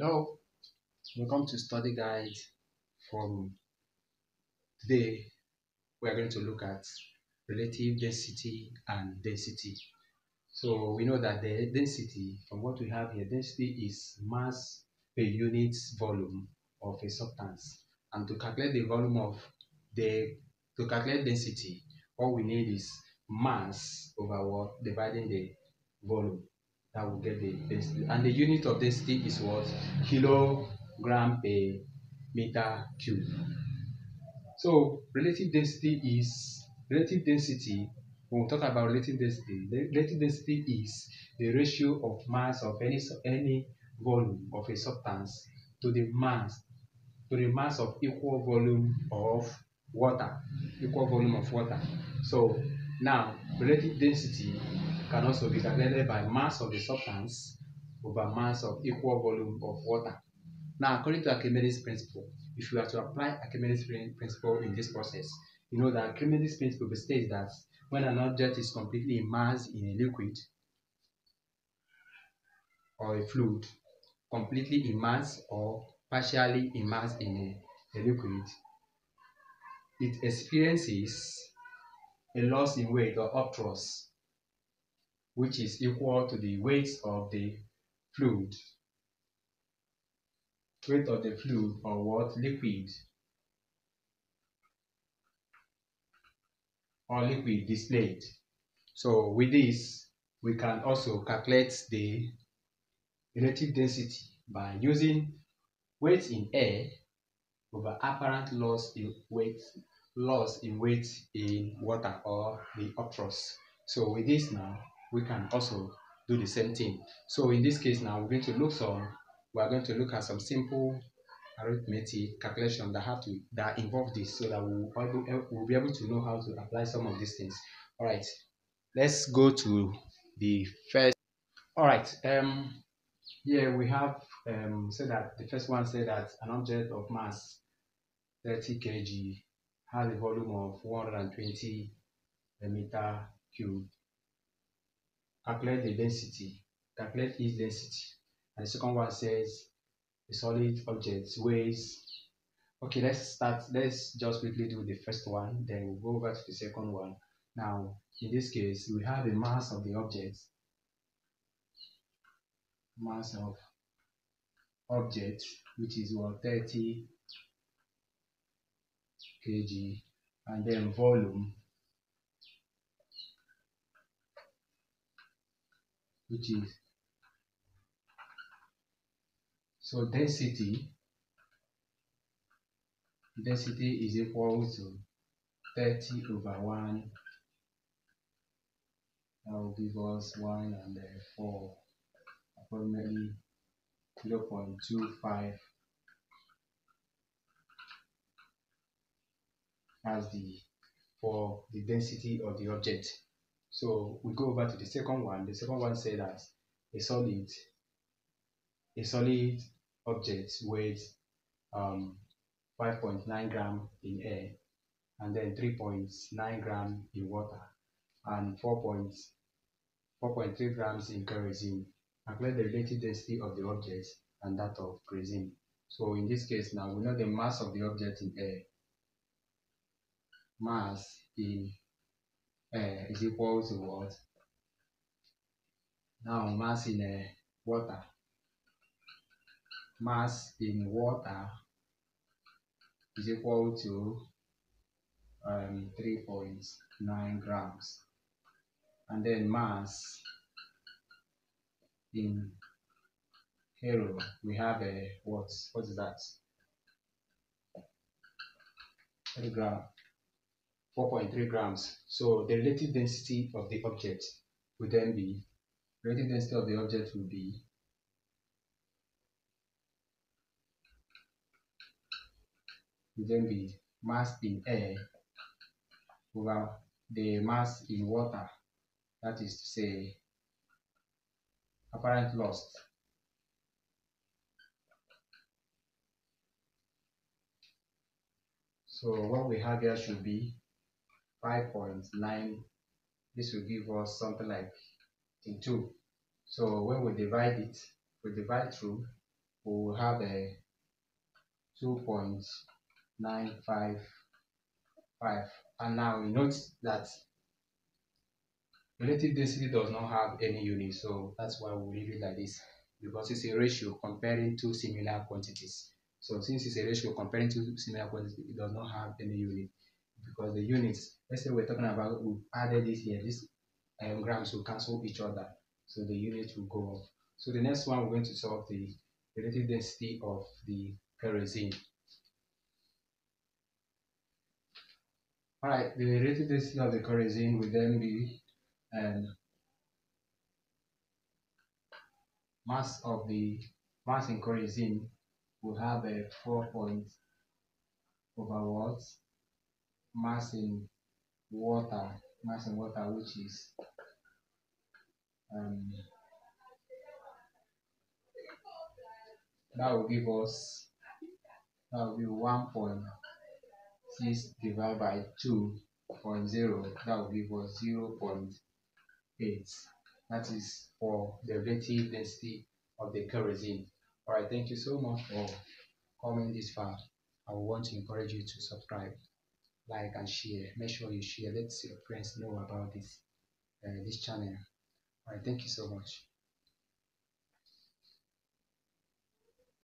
Hello, welcome to Study Guide. From today, we are going to look at relative density and density. So we know that the density, from what we have here, density is mass per unit volume of a substance. And to calculate the volume of the, to calculate density, all we need is mass over what dividing the volume. That will get the density. And the unit of density is what? Kilogram per meter cube. So relative density. When we talk about relative density, the relative density is the ratio of mass of any volume of a substance to the mass of equal volume of water. So now relative density can also be calculated by mass of the substance over mass of equal volume of water. Now, according to Archimedes' principle, if you are to apply Archimedes' principle in this process, you know that Archimedes' principle states that when an object is completely immersed in a liquid or a fluid, completely immersed or partially immersed in a liquid, it experiences a loss in weight or upthrust, which is equal to the weight of the fluid. Weight of the fluid or what? Liquid displayed. So with this, we can also calculate the relative density by using weight in air over apparent loss in weight in water or the upthrust. So with this now, we can also do the same thing. So in this case now, we are going to look at some simple arithmetic calculation that involve this, so that we'll be able to know how to apply some of these things. All right, let's go to the first. All right, here we have said that the first one said that an object of mass 30 kg has a volume of 120 meter cube. Calculate the density. Calculate its density. And the second one says a solid object weighs. Okay, let's just quickly do the first one, then we'll go over to the second one. Now, in this case, we have the mass of the object. Mass of object, which is 130 kg, and then volume, which is, so density is equal to 30 over 1. That will give us 1 and 4, approximately 0.25 as for the density of the object. So we go over to the second one. The second one said that a solid object weighs 5.9 gram in air, and then 3.9 gram in water, and 4.3 grams in kerosene. Calculate the relative density of the object and that of kerosene. So in this case now, we know the mass of the object in air. Mass in air is equal to what? Now mass in water. Mass in water is equal to 3.9 grams. And then mass in air, we have what is that? 3 gram. 4.3 grams. So the relative density of the object would then be, mass in air over the mass in water, that is to say apparent loss. So what we have here should be 5.9. This will give us something like 2. So when we divide through, we will have a 2.955, and now we note that relative density does not have any unit, so that's why we leave it like this, because it's a ratio comparing two similar quantities. So since it's a ratio comparing two similar quantities, it does not have any unit, because the units, let's say we're talking about, we added this here, this grams will cancel each other, so the unit will go off. So the next one, we're going to solve the relative density of the kerosene. All right, the relative density of the kerosene will then be mass of the mass in kerosene will have a 4 point over what mass in water, which is um, that will give us, that will be 1.6 divided by 2.0, that will give us 0.8. That is for the relative density of the kerosene. All right, thank you so much for coming this far. I want to encourage you to subscribe, like, and share. Make sure you share. Let your friends know about this channel. All right, thank you so much.